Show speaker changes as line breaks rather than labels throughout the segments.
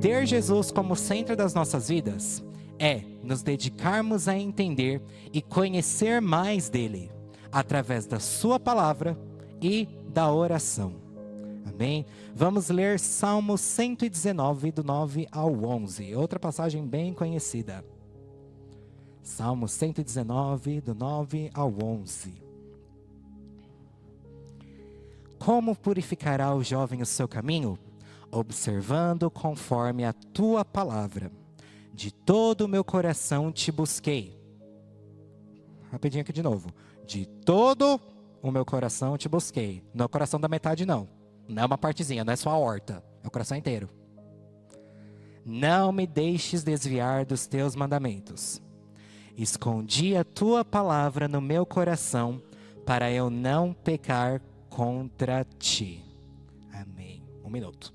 Ter Jesus como centro das nossas vidas é nos dedicarmos a entender e conhecer mais dele, através da sua palavra e da oração. Amém? Vamos ler Salmo 119, do 9 ao 11. Outra passagem bem conhecida. Salmo 119, do 9 ao 11. Como purificará o jovem o seu caminho? Observando conforme a tua palavra. De todo o meu coração te busquei. Rapidinho aqui de novo. De todo o meu coração te busquei. Não é o coração da metade, não. Não é uma partezinha, não é só a horta. É o coração inteiro. Não me deixes desviar dos teus mandamentos. Escondi a tua palavra no meu coração, para eu não pecar contra ti. Amém. 1 minuto.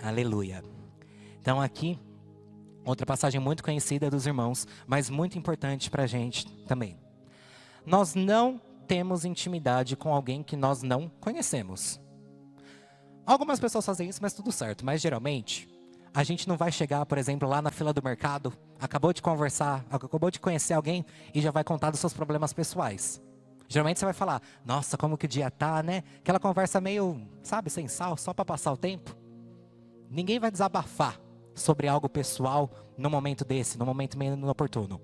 Aleluia. Então aqui, outra passagem muito conhecida dos irmãos, mas muito importante para a gente também. Nós não temos intimidade com alguém que nós não conhecemos. Algumas pessoas fazem isso, mas tudo certo. Mas geralmente, a gente não vai chegar, por exemplo, lá na fila do mercado, acabou de conversar, acabou de conhecer alguém e já vai contar dos seus problemas pessoais. Geralmente você vai falar, nossa, como que o dia tá, né? Aquela conversa meio, sabe, sem sal, só para passar o tempo. Ninguém vai desabafar sobre algo pessoal no momento desse, no momento meio inoportuno.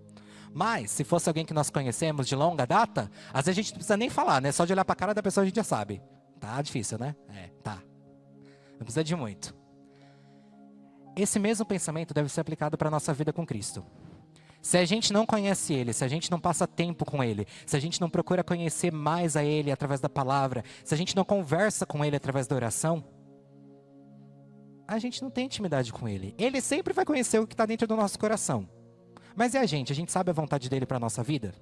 Mas, se fosse alguém que nós conhecemos de longa data, às vezes a gente não precisa nem falar, né? Só de olhar para a cara da pessoa a gente já sabe. Tá difícil, né? Tá. Não precisa de muito. Esse mesmo pensamento deve ser aplicado para a nossa vida com Cristo. Se a gente não conhece Ele, se a gente não passa tempo com Ele, se a gente não procura conhecer mais a Ele através da palavra, se a gente não conversa com Ele através da oração, a gente não tem intimidade com Ele. Ele sempre vai conhecer o que está dentro do nosso coração. Mas e a gente? A gente sabe a vontade dEle para a nossa vida?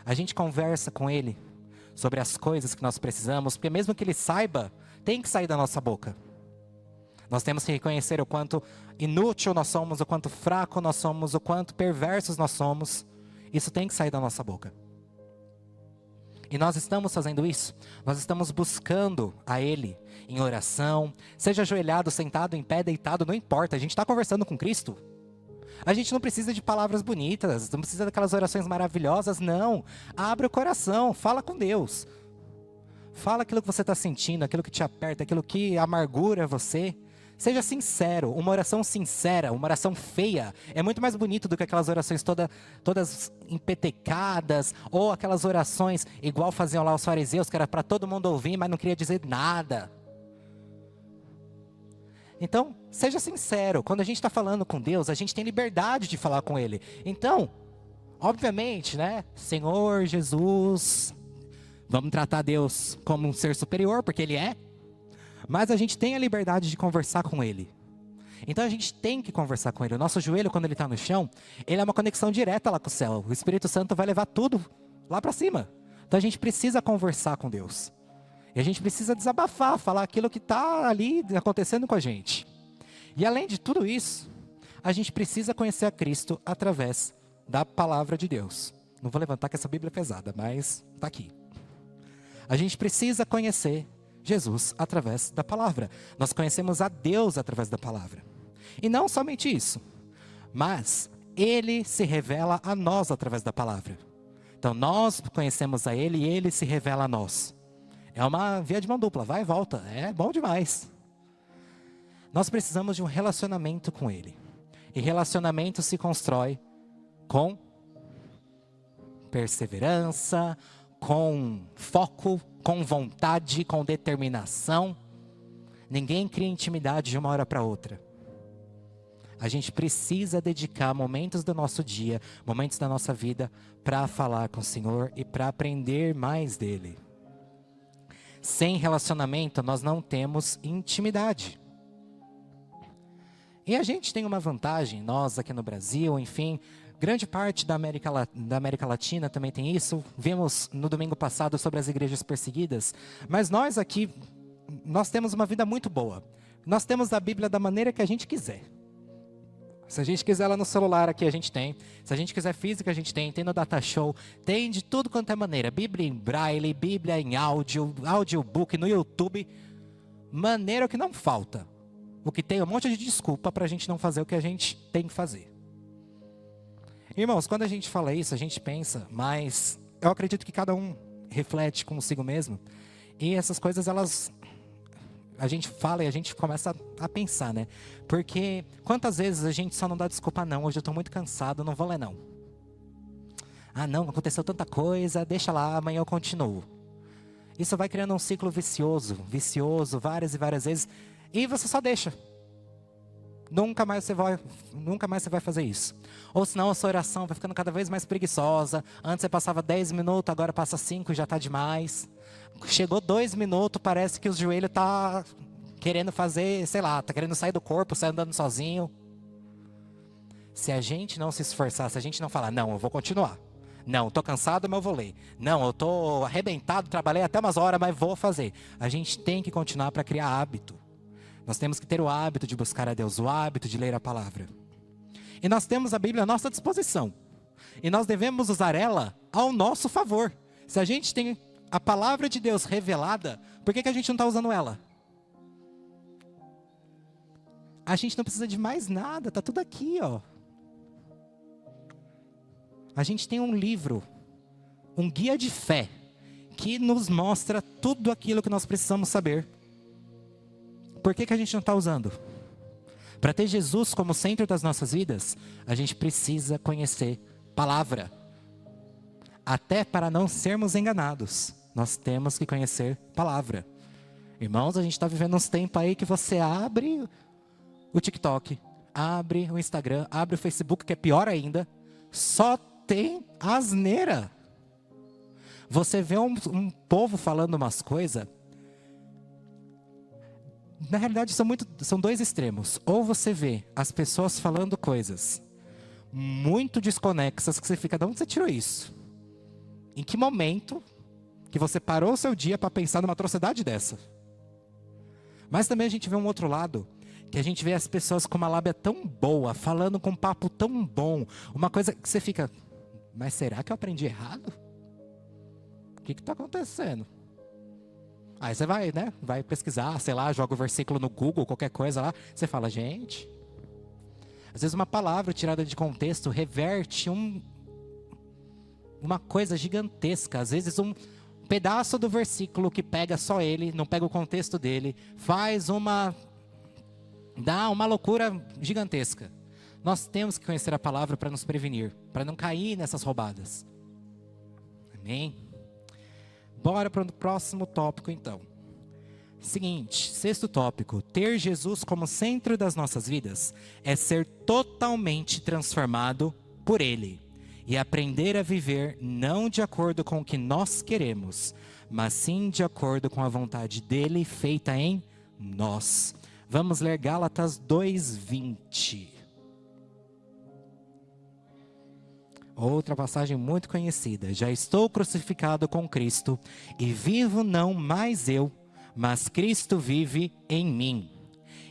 A gente conversa com Ele sobre as coisas que nós precisamos, porque mesmo que Ele saiba, tem que sair da nossa boca. Nós temos que reconhecer o quanto inútil nós somos, o quanto fraco nós somos, o quanto perversos nós somos. Isso tem que sair da nossa boca. E nós estamos fazendo isso. Nós estamos buscando a Ele em oração, seja ajoelhado, sentado, em pé, deitado, não importa. A gente está conversando com Cristo. A gente não precisa de palavras bonitas, não precisa daquelas orações maravilhosas, não. Abre o coração, fala com Deus. Fala aquilo que você está sentindo, aquilo que te aperta, aquilo que amargura você. Seja sincero. Uma oração sincera, uma oração feia, é muito mais bonito do que aquelas orações todas empetecadas, ou aquelas orações igual faziam lá os fariseus, que era para todo mundo ouvir, mas não queria dizer nada. Então, seja sincero. Quando a gente está falando com Deus, a gente tem liberdade de falar com Ele. Então, obviamente, né? Senhor Jesus, vamos tratar Deus como um ser superior, porque Ele é. Mas a gente tem a liberdade de conversar com Ele. Então a gente tem que conversar com Ele. O nosso joelho, quando ele está no chão, ele é uma conexão direta lá com o céu. O Espírito Santo vai levar tudo lá para cima. Então a gente precisa conversar com Deus. E a gente precisa desabafar, falar aquilo que está ali acontecendo com a gente. E além de tudo isso, a gente precisa conhecer a Cristo através da palavra de Deus. Não vou levantar que essa Bíblia é pesada, mas está aqui. A gente precisa conhecer Jesus através da palavra. Nós conhecemos a Deus através da palavra. E não somente isso, mas Ele se revela a nós através da palavra. Então nós conhecemos a Ele e Ele se revela a nós. É uma via de mão dupla, vai e volta, é bom demais. Nós precisamos de um relacionamento com Ele. E relacionamento se constrói com perseverança, com foco, com vontade, com determinação. Ninguém cria intimidade de uma hora para outra. A gente precisa dedicar momentos do nosso dia, momentos da nossa vida, para falar com o Senhor e para aprender mais dEle. Sem relacionamento, nós não temos intimidade. E a gente tem uma vantagem, nós aqui no Brasil, enfim, grande parte da América Latina também tem isso. Vimos no domingo passado sobre as igrejas perseguidas. Mas nós aqui, nós temos uma vida muito boa. Nós temos a Bíblia da maneira que a gente quiser. Se a gente quiser ela no celular aqui, a gente tem. Se a gente quiser física, a gente tem. Tem no Data Show. Tem de tudo quanto é maneira. Bíblia em braille, Bíblia em áudio, audiobook no YouTube. Maneira que não falta. o que tem um monte de desculpa para a gente não fazer o que a gente tem que fazer. Irmãos, quando a gente fala isso, a gente pensa, mas eu acredito que cada um reflete consigo mesmo. E essas coisas, a gente fala e a gente começa a pensar, né? Porque quantas vezes a gente só não dá desculpa, não, hoje eu estou muito cansado, não vou ler não. Ah não, aconteceu tanta coisa, deixa lá, amanhã eu continuo. Isso vai criando um ciclo vicioso, várias e várias vezes, e você só deixa. Nunca mais você vai fazer isso. Ou senão a sua oração vai ficando cada vez mais preguiçosa. Antes você passava 10 minutos, agora passa 5 e já está demais. Chegou 2 minutos, parece que o joelho está querendo fazer, sei lá, está querendo sair do corpo, sai andando sozinho. Se a gente não se esforçar, se a gente não falar, não, eu vou continuar. Não, estou cansado, mas eu vou ler. Não, eu estou arrebentado, trabalhei até umas horas, mas vou fazer. A gente tem que continuar para criar hábito. Nós temos que ter o hábito de buscar a Deus, o hábito de ler a palavra. E nós temos a Bíblia à nossa disposição. E nós devemos usar ela ao nosso favor. Se a gente tem a palavra de Deus revelada, por que a gente não está usando ela? A gente não precisa de mais nada, está tudo aqui, ó. A gente tem um livro, um guia de fé, que nos mostra tudo aquilo que nós precisamos saber. Por que a gente não está usando? Para ter Jesus como centro das nossas vidas, a gente precisa conhecer palavra. Até para não sermos enganados, nós temos que conhecer palavra. Irmãos, a gente está vivendo uns tempos aí que você abre o TikTok, abre o Instagram, abre o Facebook, que é pior ainda, só tem asneira. Você vê um povo falando umas coisas. Na realidade, são dois extremos. Ou você vê as pessoas falando coisas muito desconexas, que você fica, de onde você tirou isso? Em que momento que você parou o seu dia para pensar numa atrocidade dessa? Mas também a gente vê um outro lado, que a gente vê as pessoas com uma lábia tão boa, falando com um papo tão bom, uma coisa que você fica, mas será que eu aprendi errado? O que está acontecendo? Aí você vai, né? Vai pesquisar, sei lá, joga o versículo no Google, qualquer coisa lá. Você fala, gente... Às vezes uma palavra tirada de contexto reverte uma coisa gigantesca. Às vezes um pedaço do versículo que pega só ele, não pega o contexto dele, dá uma loucura gigantesca. Nós temos que conhecer a palavra para nos prevenir, para não cair nessas roubadas. Amém? Bora para o próximo tópico, então. Seguinte, 6º tópico. Ter Jesus como centro das nossas vidas é ser totalmente transformado por Ele. E aprender a viver não de acordo com o que nós queremos, mas sim de acordo com a vontade dEle feita em nós. Vamos ler Gálatas 2:20. Outra passagem muito conhecida. Já estou crucificado com Cristo, e vivo não mais eu, mas Cristo vive em mim.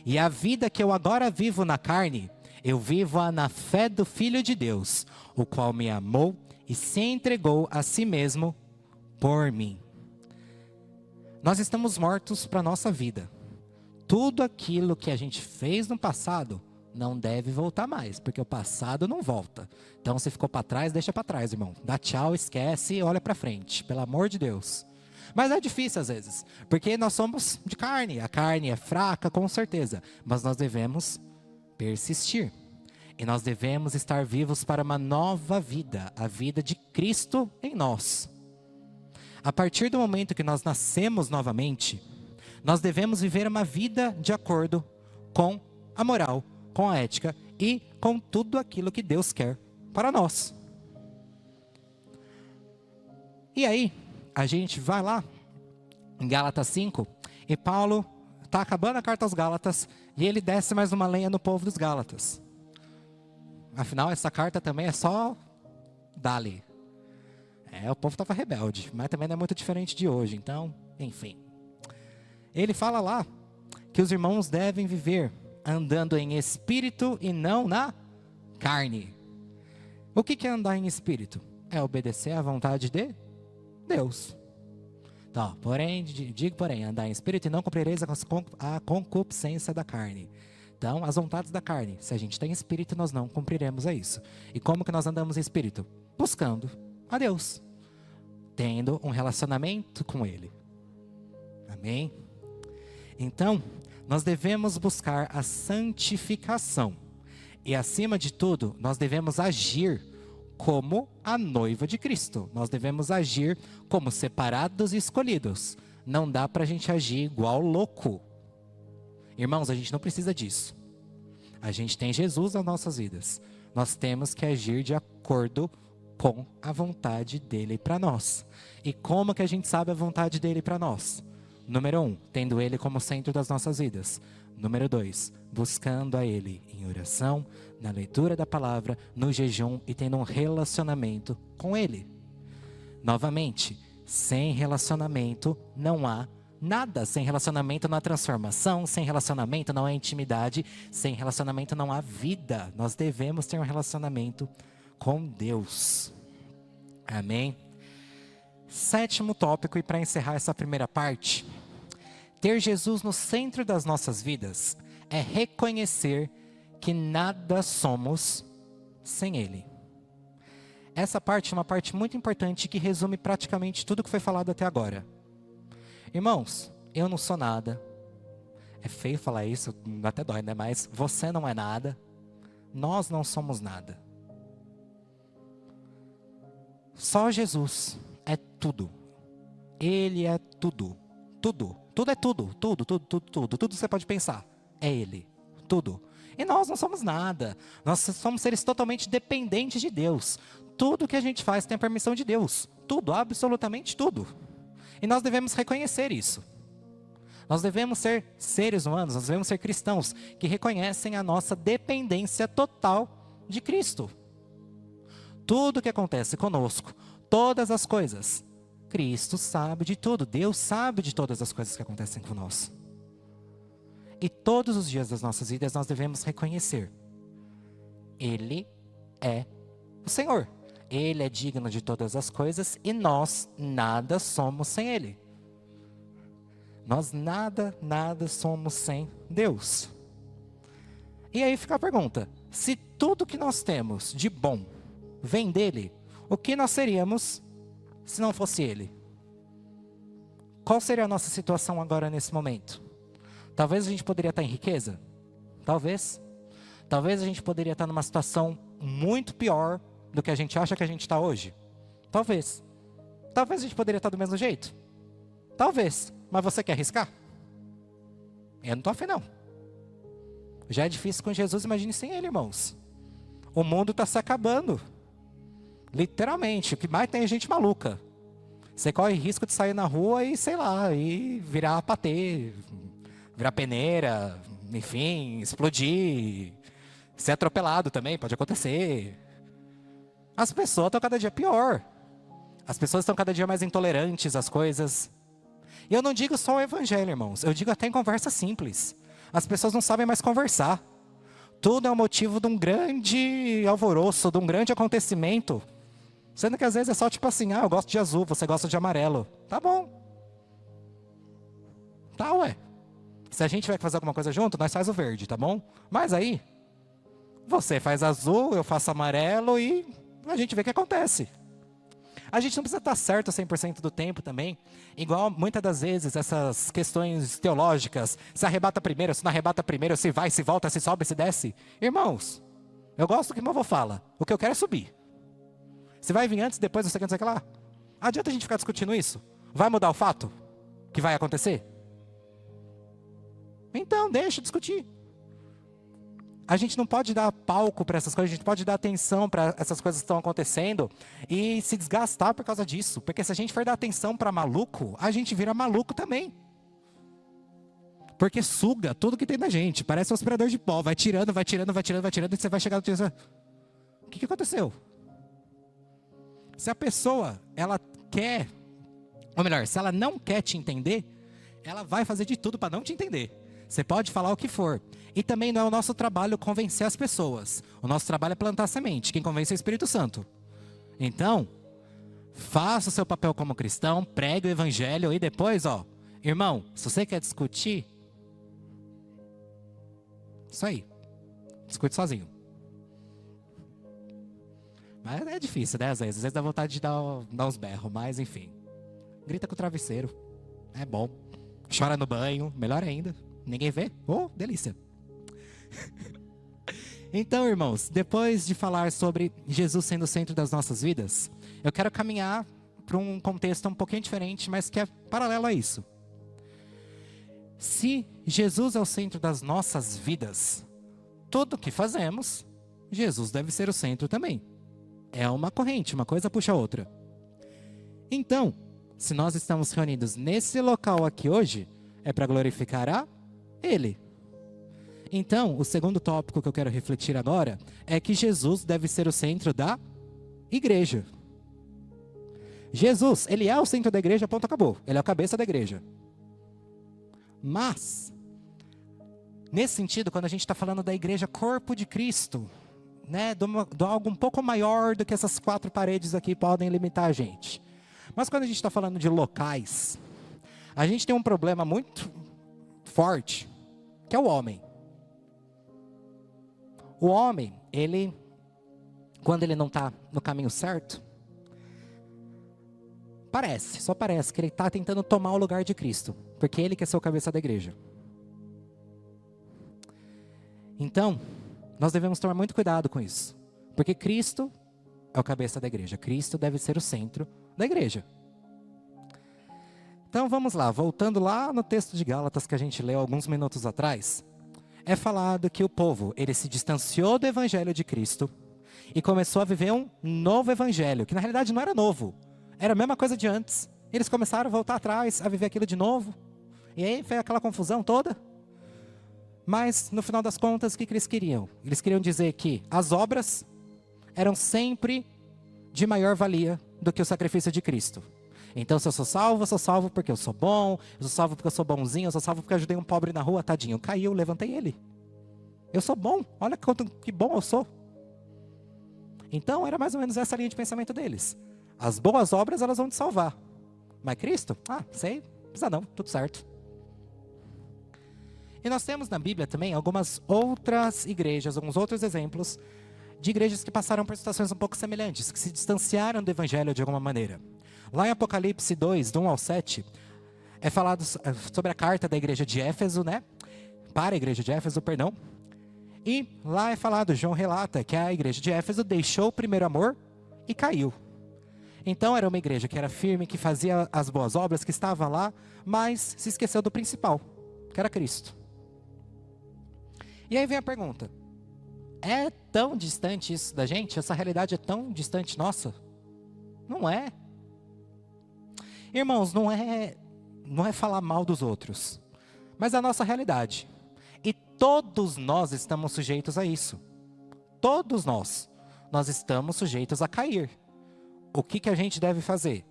E a vida que eu agora vivo na carne, eu vivo-a na fé do Filho de Deus, o qual me amou e se entregou a si mesmo por mim. Nós estamos mortos para a nossa vida. Tudo aquilo que a gente fez no passado não deve voltar mais, porque o passado não volta. Então, se ficou para trás, deixa para trás, irmão. Dá tchau, esquece e olha para frente, pelo amor de Deus. Mas é difícil às vezes, porque nós somos de carne. A carne é fraca, com certeza, mas nós devemos persistir. E nós devemos estar vivos para uma nova vida, a vida de Cristo em nós. A partir do momento que nós nascemos novamente, nós devemos viver uma vida de acordo com a moral, com a ética e com tudo aquilo que Deus quer para nós. E aí, a gente vai lá em Gálatas 5 e Paulo está acabando a carta aos Gálatas e ele desce mais uma lenha no povo dos Gálatas. Afinal, essa carta também é só dali. O povo estava rebelde, mas também não é muito diferente de hoje, então, enfim. Ele fala lá que os irmãos devem viver andando em espírito e não na carne. O que é andar em espírito? É obedecer à vontade de Deus. Então, porém, andar em espírito e não cumprireis a concupiscência da carne. Então, as vontades da carne. Se a gente tem espírito, nós não cumpriremos a isso. E como que nós andamos em espírito? Buscando a Deus. Tendo um relacionamento com Ele. Amém? Então, nós devemos buscar a santificação. E acima de tudo, nós devemos agir como a noiva de Cristo. Nós devemos agir como separados e escolhidos. Não dá para a gente agir igual louco. Irmãos, a gente não precisa disso. A gente tem Jesus nas nossas vidas. Nós temos que agir de acordo com a vontade dele para nós. E como que a gente sabe a vontade dele para nós? Número 1, tendo ele como centro das nossas vidas. Número 2, buscando a ele em oração, na leitura da palavra, no jejum e tendo um relacionamento com ele. Novamente, sem relacionamento não há nada. Sem relacionamento não há transformação, sem relacionamento não há intimidade, sem relacionamento não há vida. Nós devemos ter um relacionamento com Deus. Amém? 7º tópico, e para encerrar essa primeira parte, ter Jesus no centro das nossas vidas é reconhecer que nada somos sem Ele. Essa parte é uma parte muito importante que resume praticamente tudo que foi falado até agora. Irmãos, eu não sou nada. É feio falar isso, até dói, né? Mas você não é nada. Nós não somos nada. Só Jesus é tudo. Ele é tudo. Tudo. Tudo é tudo. Tudo que você pode pensar. É Ele. Tudo. E nós não somos nada. Nós somos seres totalmente dependentes de Deus. Tudo que a gente faz tem a permissão de Deus. Tudo, absolutamente tudo. E nós devemos reconhecer isso. Nós devemos ser seres humanos, nós devemos ser cristãos que reconhecem a nossa dependência total de Cristo. Tudo que acontece conosco, todas as coisas, Cristo sabe de tudo. Deus sabe de todas as coisas que acontecem conosco. E todos os dias das nossas vidas nós devemos reconhecer: Ele é o Senhor. Ele é digno de todas as coisas e nós nada somos sem Ele. Nós nada somos sem Deus. E aí fica a pergunta: se tudo que nós temos de bom vem dEle, o que nós seríamos se não fosse Ele? Qual seria a nossa situação agora nesse momento? Talvez a gente poderia estar em riqueza? Talvez. Talvez a gente poderia estar numa situação muito pior do que a gente acha que a gente está hoje? Talvez. Talvez a gente poderia estar do mesmo jeito? Talvez. Mas você quer arriscar? Eu não estou afim, não. Já é difícil com Jesus, imagine sem Ele, irmãos. O mundo está se acabando. Literalmente. O que mais tem é gente maluca. Você corre risco de sair na rua e, sei lá, e virar patê, virar peneira, enfim, explodir, ser atropelado também, pode acontecer. As pessoas estão cada dia pior. As pessoas estão cada dia mais intolerantes às coisas. E eu não digo só o evangelho, irmãos. Eu digo até em conversa simples. As pessoas não sabem mais conversar. Tudo é o motivo de um grande alvoroço, de um grande acontecimento. Sendo que às vezes é só tipo assim: eu gosto de azul, você gosta de amarelo. Tá bom. Tá, ué. Se a gente vai fazer alguma coisa junto, nós faz o verde, tá bom? Mas aí, você faz azul, eu faço amarelo e a gente vê o que acontece. A gente não precisa estar certo 100% do tempo também. Igual muitas das vezes essas questões teológicas. Se arrebata primeiro, se não arrebata primeiro, se vai, se volta, se sobe, se desce. Irmãos, eu gosto do que meu avô fala. O que eu quero é subir. Se vai vir antes, depois, não sei o que lá. Adianta a gente ficar discutindo isso? Vai mudar o fato que vai acontecer? Então, deixa discutir. A gente não pode dar palco para essas coisas, a gente pode dar atenção para essas coisas que estão acontecendo e se desgastar por causa disso. Porque se a gente for dar atenção para maluco, a gente vira maluco também. Porque suga tudo que tem na gente. Parece um aspirador de pó, vai tirando, e você vai chegar no dia. O que aconteceu? Se a pessoa, ela quer, ou melhor, se ela não quer te entender, ela vai fazer de tudo para não te entender. Você pode falar o que for. E também não é o nosso trabalho convencer as pessoas. O nosso trabalho é plantar semente. Quem convence é o Espírito Santo. Então, Faça o seu papel como cristão, pregue o evangelho e depois, irmão, se você quer discutir, isso aí, discute sozinho. Mas é difícil, né, às vezes dá vontade de dar uns berros, mas enfim. Grita com o travesseiro, é bom. Chora no banho, melhor ainda, ninguém vê, delícia. Então, irmãos, depois de falar sobre Jesus sendo o centro das nossas vidas, eu quero caminhar para um contexto um pouquinho diferente, mas que é paralelo a isso. Se Jesus é o centro das nossas vidas, tudo o que fazemos, Jesus deve ser o centro também. É uma corrente, uma coisa puxa a outra. Então, se nós estamos reunidos nesse local aqui hoje, é para glorificar a Ele. Então, o segundo tópico que eu quero refletir agora é que Jesus deve ser o centro da igreja. Jesus, ele é o centro da igreja, ponto, acabou. Ele é a cabeça da igreja. Mas, nesse sentido, quando a gente está falando da igreja corpo de Cristo, né, de algo um pouco maior do que essas 4 paredes aqui podem limitar a gente. Mas quando a gente está falando de locais, a gente tem um problema muito forte, que é o homem. O homem, quando ele não está no caminho certo, só parece que ele está tentando tomar o lugar de Cristo, porque ele quer ser o cabeça da igreja. Então, nós devemos tomar muito cuidado com isso, porque Cristo é o cabeça da igreja, Cristo deve ser o centro da igreja. Então vamos lá, voltando lá no texto de Gálatas que a gente leu alguns minutos atrás, é falado que o povo, ele se distanciou do evangelho de Cristo e começou a viver um novo evangelho, que na realidade não era novo, era a mesma coisa de antes. Eles começaram a voltar atrás, a viver aquilo de novo, e aí foi aquela confusão toda. Mas no final das contas, o que eles queriam? Eles queriam dizer que as obras eram sempre de maior valia do que o sacrifício de Cristo. Então, se eu sou salvo porque eu sou bom, eu sou salvo porque eu sou bonzinho, eu sou salvo porque eu ajudei um pobre na rua, tadinho, caiu, levantei ele. Eu sou bom, olha que bom eu sou. Então, era mais ou menos essa linha de pensamento deles. As boas obras, elas vão te salvar. Mas Cristo? Sei, não precisa não, tudo certo. E nós temos na Bíblia também algumas outras igrejas, alguns outros exemplos de igrejas que passaram por situações um pouco semelhantes, que se distanciaram do evangelho de alguma maneira. Lá em Apocalipse 2, do 1 ao 7, é falado sobre a carta da igreja de Éfeso, né? Para a igreja de Éfeso, perdão. E lá é falado, João relata que a igreja de Éfeso deixou o primeiro amor e caiu. Então era uma igreja que era firme, que fazia as boas obras, que estava lá, mas se esqueceu do principal, que era Cristo. E aí vem a pergunta, é tão distante isso da gente? Essa realidade é tão distante nossa? Não é. Irmãos, não é falar mal dos outros, mas a nossa realidade. E todos nós estamos sujeitos a isso. Todos nós estamos sujeitos a cair. O que a gente deve fazer?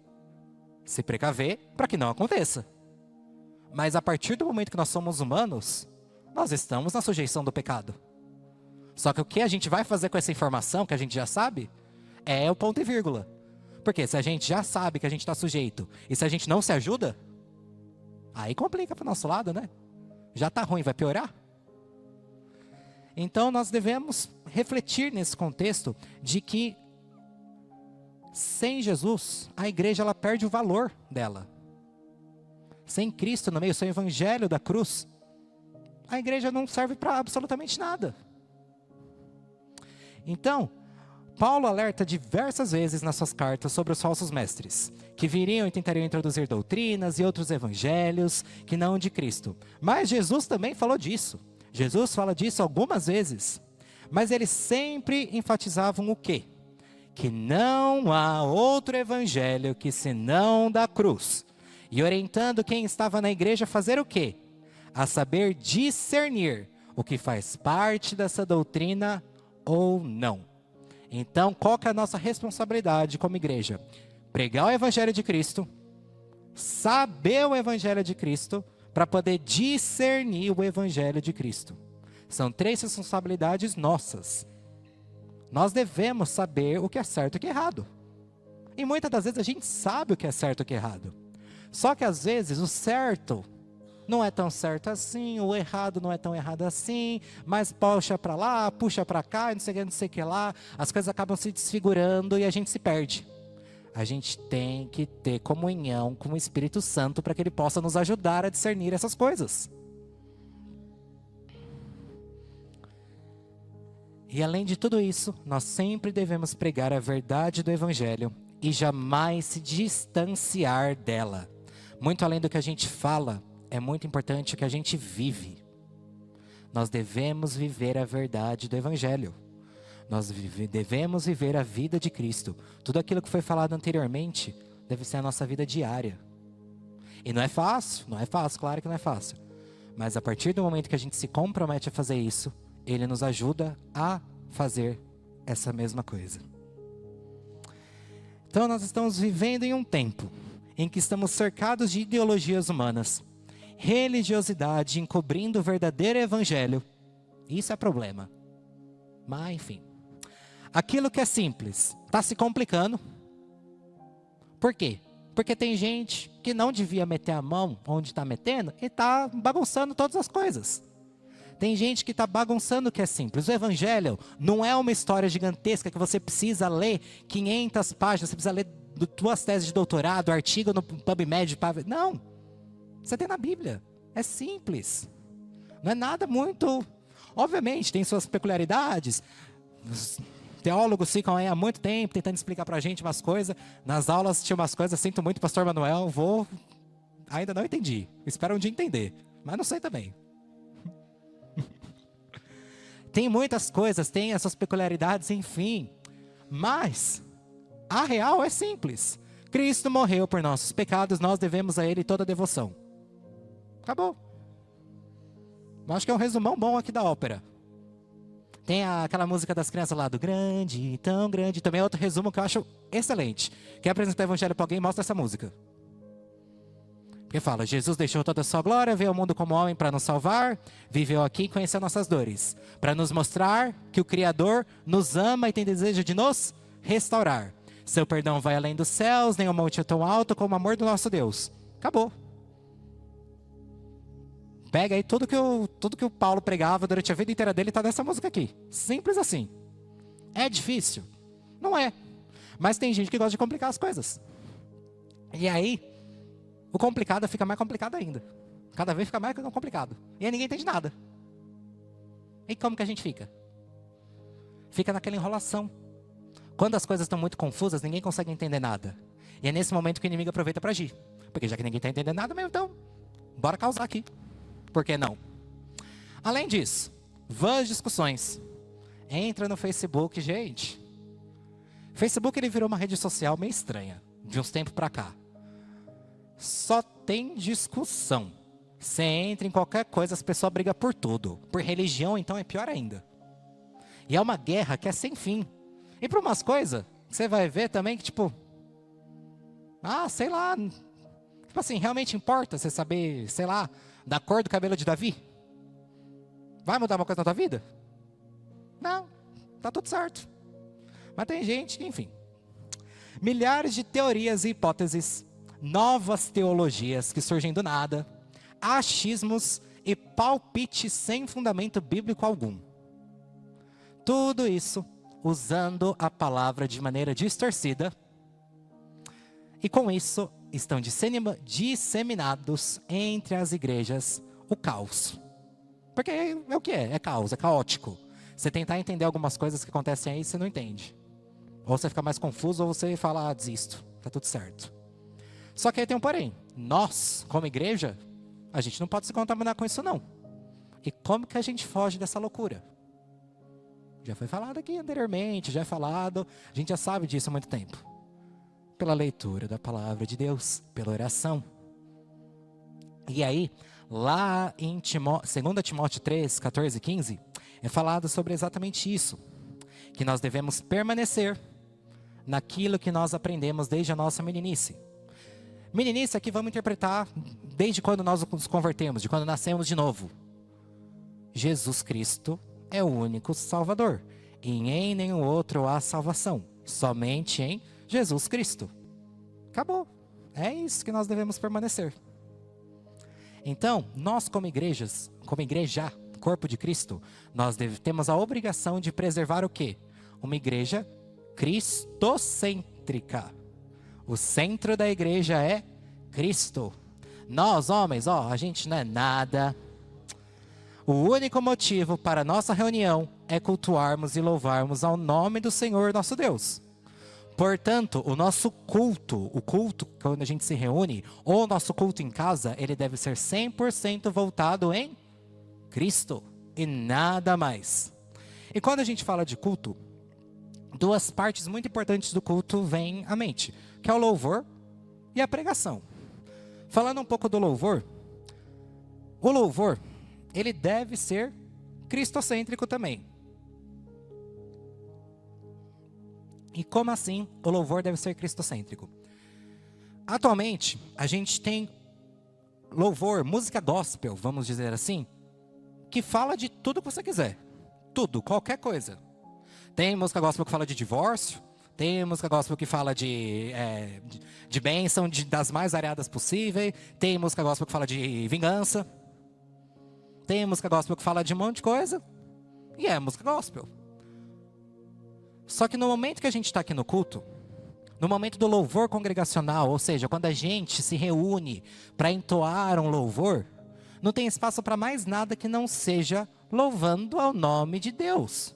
Se precaver para que não aconteça. Mas a partir do momento que nós somos humanos, nós estamos na sujeição do pecado. Só que o que a gente vai fazer com essa informação, que a gente já sabe, é o ponto e vírgula. Porque se a gente já sabe que a gente está sujeito, e se a gente não se ajuda, aí complica para o nosso lado, né? Já está ruim, vai piorar? Então nós devemos refletir nesse contexto de que sem Jesus, a igreja ela perde o valor dela. Sem Cristo no meio, sem o evangelho da cruz, a igreja não serve para absolutamente nada. Então, Paulo alerta diversas vezes nas suas cartas sobre os falsos mestres, que viriam e tentariam introduzir doutrinas e outros evangelhos que não de Cristo. Mas Jesus também falou disso. Jesus fala disso algumas vezes. Mas eles sempre enfatizavam o quê? Que não há outro evangelho que senão da cruz. E orientando quem estava na igreja a fazer o quê? A saber discernir o que faz parte dessa doutrina ou não. Então, qual que é a nossa responsabilidade como igreja? Pregar o evangelho de Cristo, saber o evangelho de Cristo, para poder discernir o evangelho de Cristo. São 3 responsabilidades nossas. Nós devemos saber o que é certo e o que é errado. E muitas das vezes a gente sabe o que é certo e o que é errado. Só que às vezes o certo não é tão certo assim, o errado não é tão errado assim, mas puxa para lá, puxa para cá, não sei o que lá. As coisas acabam se desfigurando e a gente se perde. A gente tem que ter comunhão com o Espírito Santo para que ele possa nos ajudar a discernir essas coisas. E além de tudo isso, nós sempre devemos pregar a verdade do Evangelho e jamais se distanciar dela. Muito além do que a gente fala, é muito importante o que a gente vive. Nós devemos viver a verdade do Evangelho. Nós devemos viver a vida de Cristo. Tudo aquilo que foi falado anteriormente deve ser a nossa vida diária. E não é fácil, claro que não é fácil. Mas a partir do momento que a gente se compromete a fazer isso, Ele nos ajuda a fazer essa mesma coisa. Então nós estamos vivendo em um tempo em que estamos cercados de ideologias humanas, religiosidade encobrindo o verdadeiro evangelho. Isso é problema. Mas enfim, aquilo que é simples está se complicando. Por quê? Porque tem gente que não devia meter a mão onde está metendo e está bagunçando todas as coisas. Tem gente que está bagunçando o que é simples. O Evangelho não é uma história gigantesca que você precisa ler 500 páginas, você precisa ler 2 teses de doutorado, artigo no PubMed. Não, você tem na Bíblia. É simples. Não é nada muito... Obviamente, tem suas peculiaridades. Os teólogos ficam aí há muito tempo tentando explicar para a gente umas coisas. Nas aulas tinha umas coisas, sinto muito, pastor Manuel, ainda não entendi. Espero um dia entender, mas não sei também. Tem muitas coisas, tem essas peculiaridades, enfim. Mas a real é simples. Cristo morreu por nossos pecados, nós devemos a Ele toda a devoção. Acabou. Acho que é um resumão bom aqui da ópera. Tem aquela música das crianças lá do grande, tão grande. Também é outro resumo que eu acho excelente. Quer apresentar o evangelho para alguém, mostra essa música. Porque fala, Jesus deixou toda a sua glória, veio ao mundo como homem para nos salvar, viveu aqui e conheceu nossas dores, para nos mostrar que o Criador nos ama e tem desejo de nos restaurar. Seu perdão vai além dos céus, nenhum monte é tão alto como o amor do nosso Deus. Acabou. Pega aí tudo que o Paulo pregava durante a vida inteira dele, está nessa música aqui. Simples assim. É difícil? Não é. Mas tem gente que gosta de complicar as coisas. E aí, o complicado fica mais complicado ainda. Cada vez fica mais complicado. E aí ninguém entende nada. E como que a gente fica? Fica naquela enrolação. Quando as coisas estão muito confusas, ninguém consegue entender nada. E é nesse momento que o inimigo aproveita para agir. Porque já que ninguém está entendendo nada, mesmo, então, bora causar aqui. Por que não? Além disso, vãs discussões. Entra no Facebook, gente. Facebook ele virou uma rede social meio estranha, de uns tempos para cá. Só tem discussão. Você entra em qualquer coisa, as pessoas brigam por tudo. Por religião, então, é pior ainda. E é uma guerra que é sem fim. E por umas coisas, você vai ver também que, tipo... sei lá... Tipo assim, realmente importa você saber, sei lá, da cor do cabelo de Davi? Vai mudar uma coisa na tua vida? Não, tá tudo certo. Mas tem gente, enfim. Milhares de teorias e hipóteses, novas teologias que surgem do nada, achismos e palpites sem fundamento bíblico algum. Tudo isso usando a palavra de maneira distorcida. E com isso estão disseminados entre as igrejas o caos. Porque é o que é? É caos, é caótico. Você tentar entender algumas coisas que acontecem aí, você não entende. Ou você fica mais confuso, ou você fala, desisto, tá tudo certo. Só que aí tem um porém. Nós, como igreja, a gente não pode se contaminar com isso não. E como que a gente foge dessa loucura? Já foi falado aqui anteriormente, já é falado, a gente já sabe disso há muito tempo. Pela leitura da palavra de Deus, pela oração. E aí, lá em 2 Timóteo 3, 14 e 15, é falado sobre exatamente isso. Que nós devemos permanecer naquilo que nós aprendemos desde a nossa meninice. Meninice aqui vamos interpretar desde quando nós nos convertemos, de quando nascemos de novo. Jesus Cristo é o único Salvador. E em nenhum outro há salvação. Somente em Jesus Cristo. Acabou. É isso que nós devemos permanecer. Então, nós como igreja, corpo de Cristo, nós temos a obrigação de preservar o quê? Uma igreja cristocêntrica. O centro da igreja é Cristo. Nós, homens, a gente não é nada. O único motivo para a nossa reunião é cultuarmos e louvarmos ao nome do Senhor nosso Deus. Portanto, o nosso culto, quando a gente se reúne, ou o nosso culto em casa, ele deve ser 100% voltado em Cristo e nada mais. E quando a gente fala de culto, duas partes muito importantes do culto vêm à mente, que é o louvor e a pregação. Falando um pouco do louvor, o louvor, ele deve ser cristocêntrico também. E como assim o louvor deve ser cristocêntrico? Atualmente, a gente tem louvor, música gospel, vamos dizer assim, que fala de tudo que você quiser. Tudo, qualquer coisa. Tem música gospel que fala de divórcio, tem música gospel que fala de bênção, das mais variadas possíveis, tem música gospel que fala de vingança, tem música gospel que fala de um monte de coisa, e é música gospel. Só que no momento que a gente está aqui no culto, no momento do louvor congregacional, ou seja, quando a gente se reúne para entoar um louvor, não tem espaço para mais nada que não seja louvando ao nome de Deus.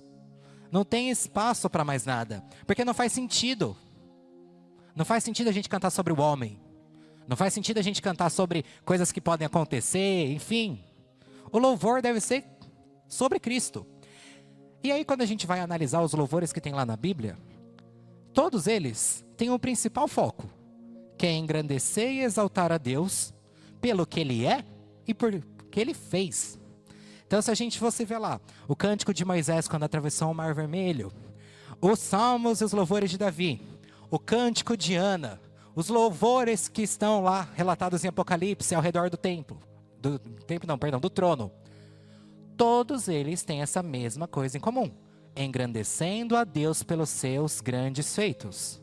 Não tem espaço para mais nada, porque não faz sentido. Não faz sentido a gente cantar sobre o homem. Não faz sentido a gente cantar sobre coisas que podem acontecer, enfim. O louvor deve ser sobre Cristo. E aí quando a gente vai analisar os louvores que tem lá na Bíblia, todos eles têm um principal foco, que é engrandecer e exaltar a Deus pelo que Ele é e por que Ele fez. Então se a gente fosse ver lá, o cântico de Moisés quando atravessou o Mar Vermelho, os salmos e os louvores de Davi, o cântico de Ana, os louvores que estão lá relatados em Apocalipse ao redor do templo, do trono, todos eles têm essa mesma coisa em comum, engrandecendo a Deus pelos seus grandes feitos.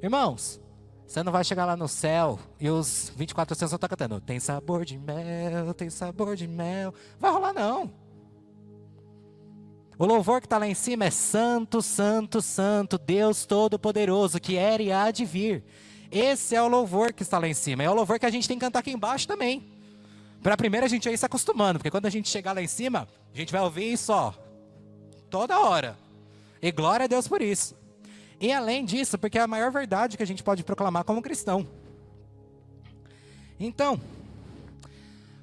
Irmãos, você não vai chegar lá no céu e os 24 anciãos vão estar cantando, tem sabor de mel, tem sabor de mel. Vai rolar não. O louvor que está lá em cima é santo, santo, santo, Deus Todo-Poderoso, que era e há de vir. Esse é o louvor que está lá em cima. É o louvor que a gente tem que cantar aqui embaixo também. Para primeiro a gente ir se acostumando, porque quando a gente chegar lá em cima, a gente vai ouvir isso, toda hora. E glória a Deus por isso. E além disso, porque é a maior verdade que a gente pode proclamar como cristão. Então,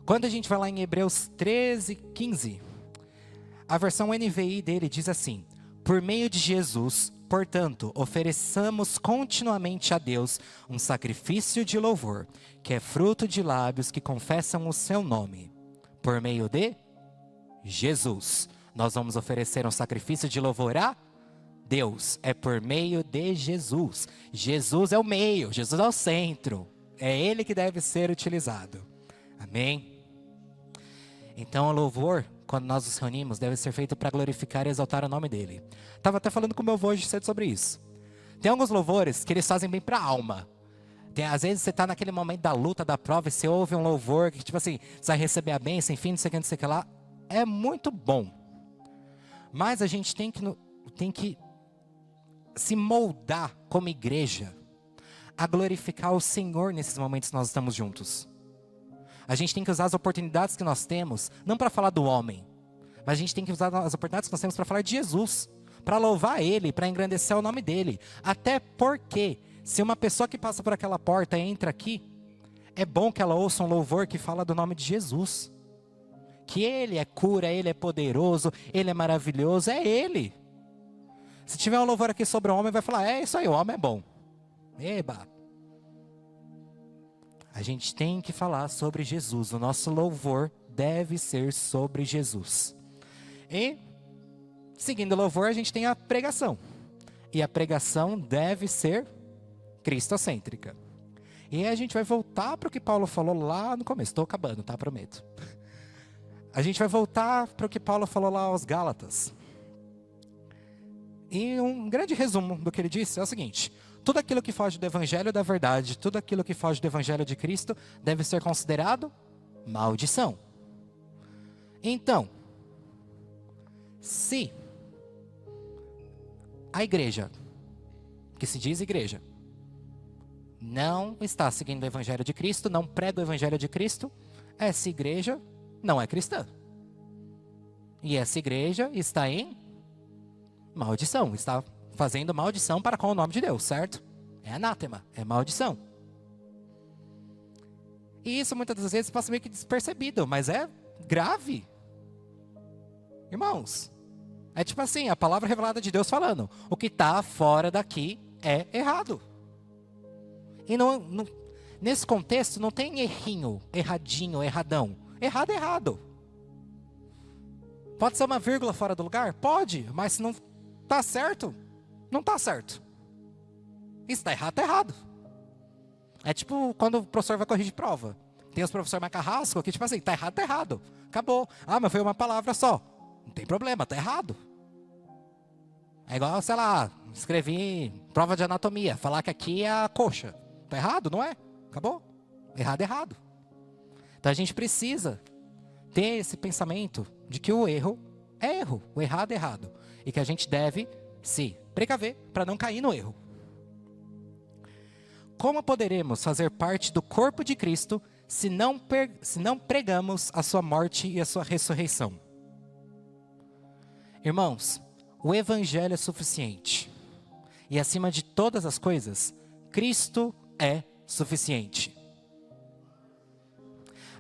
quando a gente vai lá em Hebreus 13:15, a versão NVI dele diz assim: por meio de Jesus, portanto, ofereçamos continuamente a Deus um sacrifício de louvor, que é fruto de lábios que confessam o seu nome. Por meio de Jesus, nós vamos oferecer um sacrifício de louvor a Deus. É por meio de Jesus. Jesus é o meio, Jesus é o centro. É Ele que deve ser utilizado. Amém? Então o louvor, quando nós nos reunimos, deve ser feito para glorificar e exaltar o nome dele. Estava até falando com o meu avô hoje cedo sobre isso. Tem alguns louvores que eles fazem bem para a alma. Às vezes você está naquele momento da luta, da prova, e você ouve um louvor que tipo assim, você vai receber a bênção, enfim, não sei o que lá. É muito bom. Mas a gente tem que se moldar como igreja a glorificar o Senhor nesses momentos que nós estamos juntos. A gente tem que usar as oportunidades que nós temos, não para falar do homem, mas a gente tem que usar as oportunidades que nós temos para falar de Jesus, para louvar Ele, para engrandecer o nome dEle. Até porque, se uma pessoa que passa por aquela porta entra aqui, é bom que ela ouça um louvor que fala do nome de Jesus. Que Ele é cura, Ele é poderoso, Ele é maravilhoso, é Ele. Se tiver um louvor aqui sobre o homem, vai falar, é isso aí, o homem é bom. Eba! A gente tem que falar sobre Jesus. O nosso louvor deve ser sobre Jesus. E, seguindo o louvor, a gente tem a pregação. E a pregação deve ser cristocêntrica. E a gente vai voltar para o que Paulo falou lá no começo. Estou acabando, tá? Prometo. A gente vai voltar para o que Paulo falou lá aos Gálatas. E um grande resumo do que ele disse é o seguinte: tudo aquilo que foge do evangelho da verdade, tudo aquilo que foge do evangelho de Cristo, deve ser considerado maldição. Então, se a igreja, que se diz igreja, não está seguindo o evangelho de Cristo, não prega o evangelho de Cristo, essa igreja não é cristã. E essa igreja está em maldição, está fazendo maldição para com o nome de Deus, certo? É anátema, é maldição. E isso muitas das vezes passa meio que despercebido, mas é grave. Irmãos, é tipo assim, a palavra revelada de Deus falando, o que está fora daqui é errado. E nesse contexto não tem errinho, erradinho, erradão. Errado é errado. Pode ser uma vírgula fora do lugar? Pode, mas se não está certo, não está certo. Isso está errado, está errado. É tipo quando o professor vai corrigir prova. Tem os professores mais carrasco que tipo assim, está errado, está errado. Acabou. Ah, mas foi uma palavra só. Não tem problema, está errado. É igual, sei lá, escrevi prova de anatomia, falar que aqui é a coxa. Está errado, não é? Acabou. Errado é errado. Então a gente precisa ter esse pensamento de que o erro é erro, o errado é errado. E que a gente deve se precaver para não cair no erro. Como poderemos fazer parte do corpo de Cristo se não pregamos a sua morte e a sua ressurreição? Irmãos, o evangelho é suficiente. E acima de todas as coisas, Cristo é suficiente.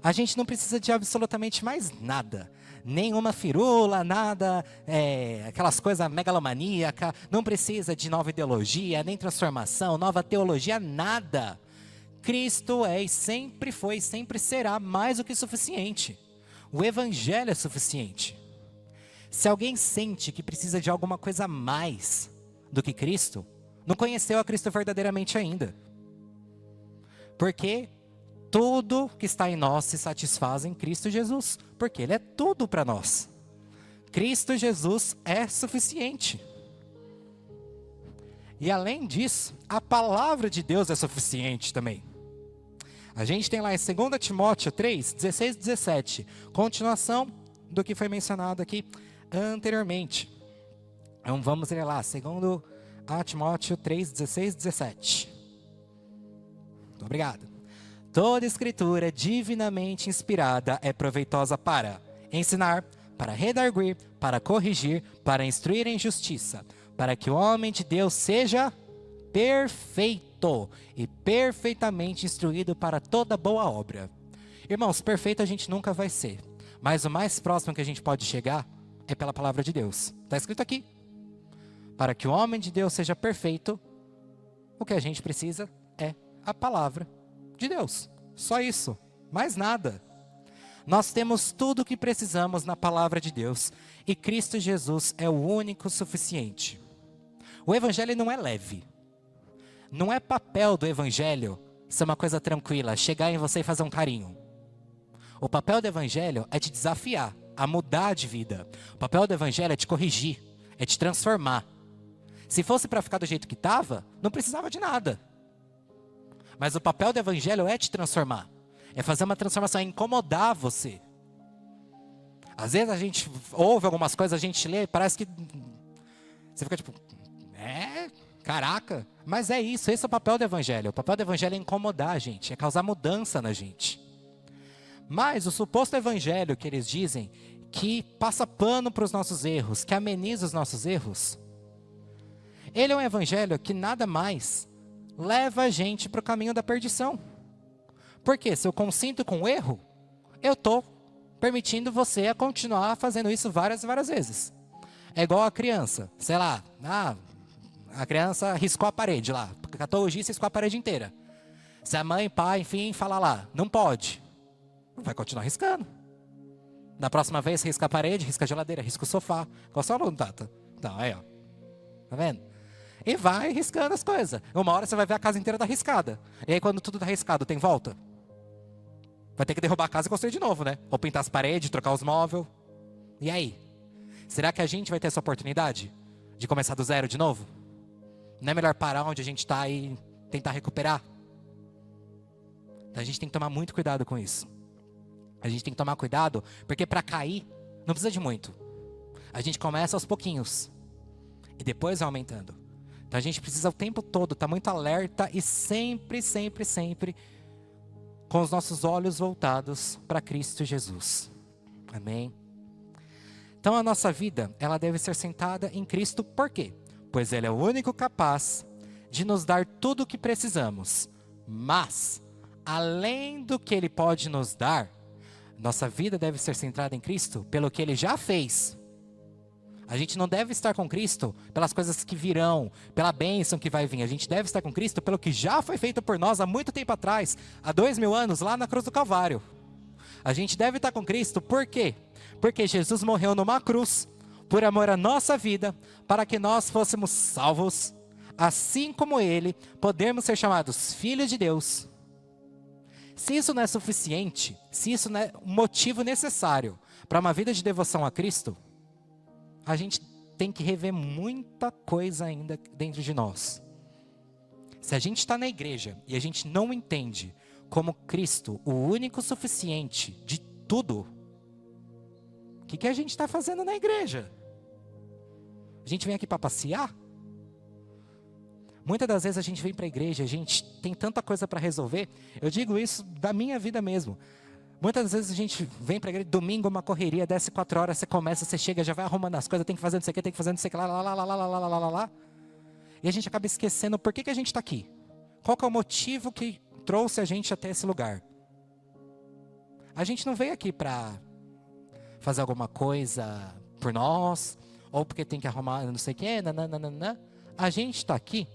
A gente não precisa de absolutamente mais nada. Nenhuma firula, nada, aquelas coisas megalomaníacas. Não precisa de nova ideologia, nem transformação, nova teologia, nada. Cristo é e sempre foi e sempre será mais do que suficiente. O evangelho é suficiente. Se alguém sente que precisa de alguma coisa a mais do que Cristo, não conheceu a Cristo verdadeiramente ainda. Porque tudo que está em nós se satisfaz em Cristo Jesus, porque Ele é tudo para nós. Cristo Jesus é suficiente. E além disso, a palavra de Deus é suficiente também. A gente tem lá em 2 Timóteo 3, 16 e 17, continuação do que foi mencionado aqui anteriormente. Então vamos ler lá, 2 Timóteo 3, 16 e 17. Muito obrigado. Toda escritura divinamente inspirada é proveitosa para ensinar, para redarguir, para corrigir, para instruir em justiça, para que o homem de Deus seja perfeito e perfeitamente instruído para toda boa obra. Irmãos, perfeito a gente nunca vai ser, mas o mais próximo que a gente pode chegar é pela palavra de Deus. Está escrito aqui. Para que o homem de Deus seja perfeito, o que a gente precisa é a palavra de Deus. Só isso, mais nada. Nós temos tudo o que precisamos na palavra de Deus e Cristo Jesus é o único suficiente. O evangelho não é leve. Não é papel do evangelho ser uma coisa tranquila, chegar em você e fazer um carinho. O papel do evangelho é te desafiar a mudar de vida. O papel do evangelho é te corrigir, é te transformar. Se fosse para ficar do jeito que estava, não precisava de nada. Mas o papel do evangelho é te transformar. É fazer uma transformação, é incomodar você. Às vezes a gente ouve algumas coisas, a gente lê, parece que você fica tipo, caraca. Mas é isso, esse é o papel do evangelho. O papel do evangelho é incomodar a gente, é causar mudança na gente. Mas o suposto evangelho que eles dizem, que passa pano para os nossos erros, que ameniza os nossos erros, ele é um evangelho que nada mais leva a gente para o caminho da perdição. Porque se eu consinto com o erro, eu estou permitindo você a continuar fazendo isso várias e várias vezes. É igual a criança, sei lá, a criança riscou a parede lá, catou o giz e riscou a parede inteira. Se a mãe, pai, enfim, falar lá, não pode, vai continuar riscando. Da próxima vez, risca a parede, risca a geladeira, risca o sofá. Qual seu aluno, Tata? Então, aí, ó. Tá vendo? E vai riscando as coisas. Uma hora você vai ver a casa inteira tá riscada. E aí quando tudo tá riscado, tem volta? Vai ter que derrubar a casa e construir de novo, né? Ou pintar as paredes, trocar os móveis. E aí? Será que a gente vai ter essa oportunidade de começar do zero de novo? Não é melhor parar onde a gente está e tentar recuperar? Então a gente tem que tomar muito cuidado com isso. A gente tem que tomar cuidado, porque para cair, não precisa de muito. A gente começa aos pouquinhos. E depois vai aumentando. Então a gente precisa o tempo todo estar muito alerta e sempre, sempre, sempre com os nossos olhos voltados para Cristo Jesus. Amém? Então a nossa vida, ela deve ser centrada em Cristo. Por quê? Pois Ele é o único capaz de nos dar tudo o que precisamos. Mas, além do que Ele pode nos dar, nossa vida deve ser centrada em Cristo pelo que Ele já fez. A gente não deve estar com Cristo pelas coisas que virão, pela bênção que vai vir. A gente deve estar com Cristo pelo que já foi feito por nós há muito tempo atrás, há 2000 anos, lá na cruz do Calvário. A gente deve estar com Cristo por quê? Porque Jesus morreu numa cruz, por amor à nossa vida, para que nós fôssemos salvos, assim como Ele, podemos ser chamados filhos de Deus. Se isso não é suficiente, se isso não é um motivo necessário para uma vida de devoção a Cristo, a gente tem que rever muita coisa ainda dentro de nós. Se a gente está na igreja e a gente não entende como Cristo, o único suficiente de tudo, o que a gente está fazendo na igreja? A gente vem aqui para passear? Muitas das vezes a gente vem para a igreja, a gente tem tanta coisa para resolver. Eu digo isso da minha vida mesmo. Muitas vezes a gente vem para a igreja, domingo uma correria, desce 4 horas, você começa, você chega, já vai arrumando as coisas, tem que fazer não sei o que, tem que fazer não sei o que, lá. E a gente acaba esquecendo por que a gente está aqui. Qual que é o motivo que trouxe a gente até esse lugar? A gente não veio aqui para fazer alguma coisa por nós, ou porque tem que arrumar não sei o que, nananana. A gente está aqui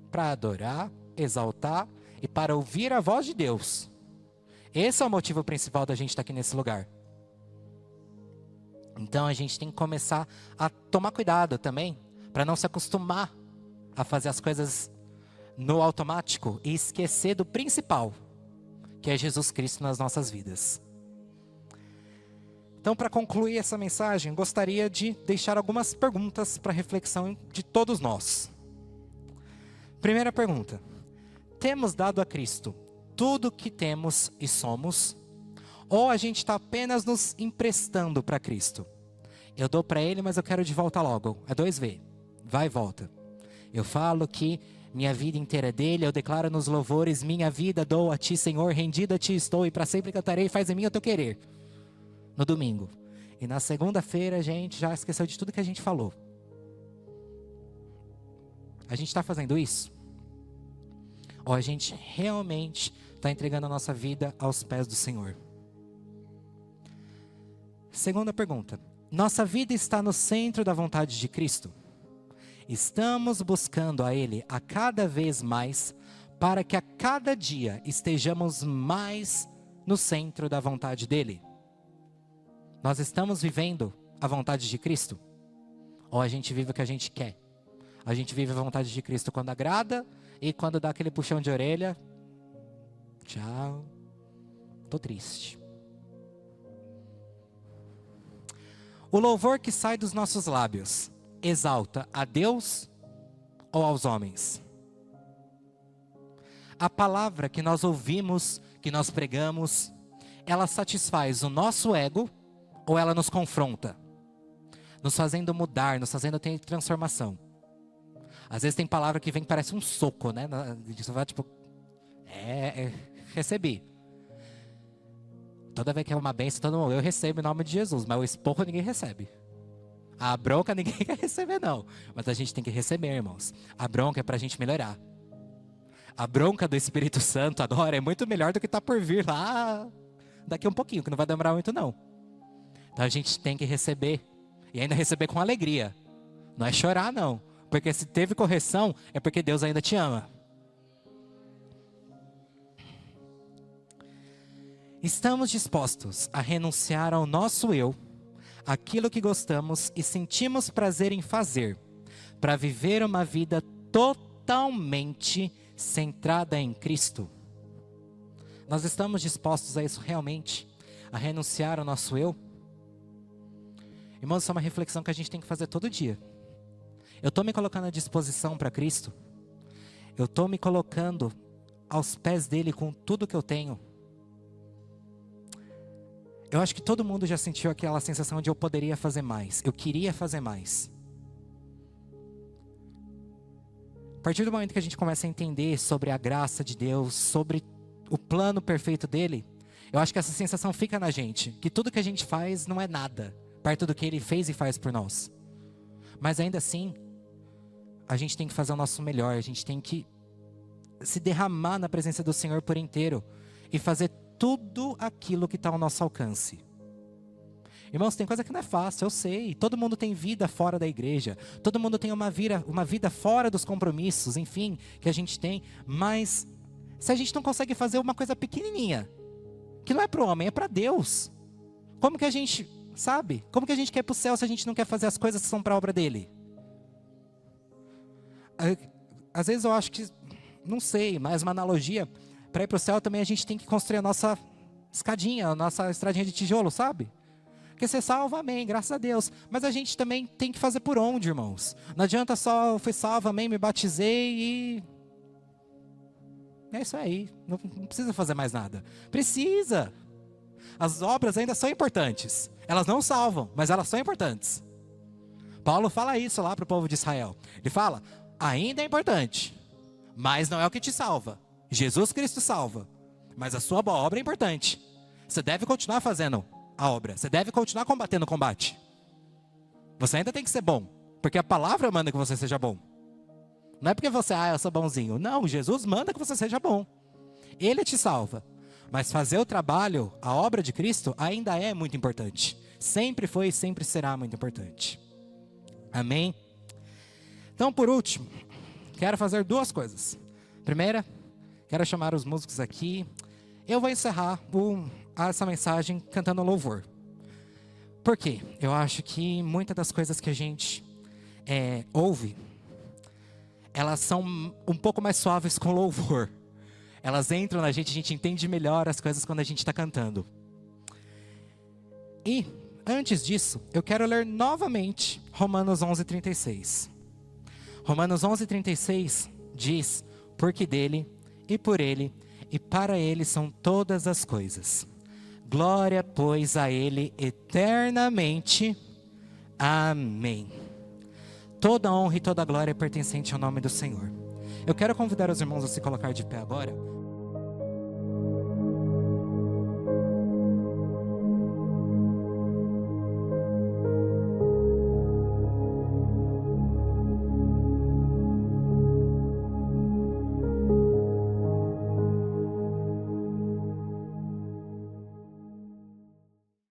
para adorar, exaltar e para ouvir a voz de Deus. Esse é o motivo principal da gente estar aqui nesse lugar. Então a gente tem que começar a tomar cuidado também, para não se acostumar a fazer as coisas no automático e esquecer do principal, que é Jesus Cristo nas nossas vidas. Então, para concluir essa mensagem, gostaria de deixar algumas perguntas para reflexão de todos nós. Primeira pergunta: temos dado a Cristo tudo o que temos e somos? Ou a gente está apenas nos emprestando para Cristo? Eu dou para Ele, mas eu quero de volta logo. É 2V, vai e volta. Eu falo que minha vida inteira é dele, eu declaro nos louvores: minha vida dou a Ti, Senhor, rendida a Ti estou, e para sempre cantarei, faz em mim o Teu querer. No domingo. E na segunda-feira a gente já esqueceu de tudo que a gente falou. A gente está fazendo isso? Ou a gente realmente está entregando a nossa vida aos pés do Senhor? Segunda pergunta: nossa vida está no centro da vontade de Cristo? Estamos buscando a Ele a cada vez mais, para que a cada dia estejamos mais no centro da vontade dEle? Nós estamos vivendo a vontade de Cristo? Ou a gente vive o que a gente quer? A gente vive a vontade de Cristo quando agrada, e quando dá aquele puxão de orelha, tchau, tô triste. O louvor que sai dos nossos lábios exalta a Deus ou aos homens? A palavra que nós ouvimos, que nós pregamos, ela satisfaz o nosso ego ou ela nos confronta? Nos fazendo mudar, nos fazendo ter transformação. Às vezes tem palavra que vem que parece um soco, né? Você vai tipo, recebi. Toda vez que é uma bênção, todo mundo, eu recebo em nome de Jesus, mas o esporro ninguém recebe. A bronca ninguém quer receber não, mas a gente tem que receber, irmãos. A bronca é pra gente melhorar. A bronca do Espírito Santo agora é muito melhor do que tá por vir lá daqui um pouquinho, que não vai demorar muito não. Então a gente tem que receber, e ainda receber com alegria. Não é chorar não, porque se teve correção, é porque Deus ainda te ama. Estamos dispostos a renunciar ao nosso eu, aquilo que gostamos e sentimos prazer em fazer, para viver uma vida totalmente centrada em Cristo? Nós estamos dispostos a isso realmente? A renunciar ao nosso eu? Irmãos, isso é uma reflexão que a gente tem que fazer todo dia. Eu estou me colocando à disposição para Cristo? Eu estou me colocando aos pés dele com tudo que eu tenho? Eu acho que todo mundo já sentiu aquela sensação de eu poderia fazer mais, eu queria fazer mais. A partir do momento que a gente começa a entender sobre a graça de Deus, sobre o plano perfeito dele, eu acho que essa sensação fica na gente, que tudo que a gente faz não é nada, perto do que ele fez e faz por nós. Mas ainda assim, a gente tem que fazer o nosso melhor, a gente tem que se derramar na presença do Senhor por inteiro e fazer tudo aquilo que está ao nosso alcance. Irmãos, tem coisa que não é fácil, eu sei. Todo mundo tem vida fora da igreja. Todo mundo tem uma vida fora dos compromissos, enfim, que a gente tem. Mas se a gente não consegue fazer uma coisa pequenininha, que não é para o homem, é para Deus, como que a gente, sabe? Como que a gente quer ir para o céu se a gente não quer fazer as coisas que são para a obra dele? Às vezes eu acho que, não sei, mas uma analogia, para ir para o céu também a gente tem que construir a nossa escadinha, a nossa estradinha de tijolo, sabe? Porque você salva, amém, graças a Deus. Mas a gente também tem que fazer por onde, irmãos? Não adianta só, eu fui salvo, amém, me batizei e... é isso aí, não precisa fazer mais nada. Precisa. As obras ainda são importantes. Elas não salvam, mas elas são importantes. Paulo fala isso lá para o povo de Israel. Ele fala, ainda é importante, mas não é o que te salva. Jesus Cristo salva, mas a sua boa obra é importante. Você deve continuar fazendo a obra, você deve continuar combatendo o combate. Você ainda tem que ser bom, porque a palavra manda que você seja bom. Não é porque você, eu sou bonzinho. Não, Jesus manda que você seja bom. Ele te salva. Mas fazer o trabalho, a obra de Cristo, ainda é muito importante. Sempre foi e sempre será muito importante. Amém? Então, por último, quero fazer duas coisas. Primeira, quero chamar os músicos aqui. Eu vou encerrar essa mensagem cantando louvor. Por quê? Eu acho que muitas das coisas que a gente ouve, elas são um pouco mais suaves com louvor. Elas entram na gente, a gente entende melhor as coisas quando a gente está cantando. E, antes disso, eu quero ler novamente Romanos 11:36. Romanos 11:36 diz, porque dele, e por ele, e para ele são todas as coisas. Glória, pois, a ele eternamente. Amém. Toda honra e toda glória é pertencente ao nome do Senhor. Eu quero convidar os irmãos a se colocar de pé agora.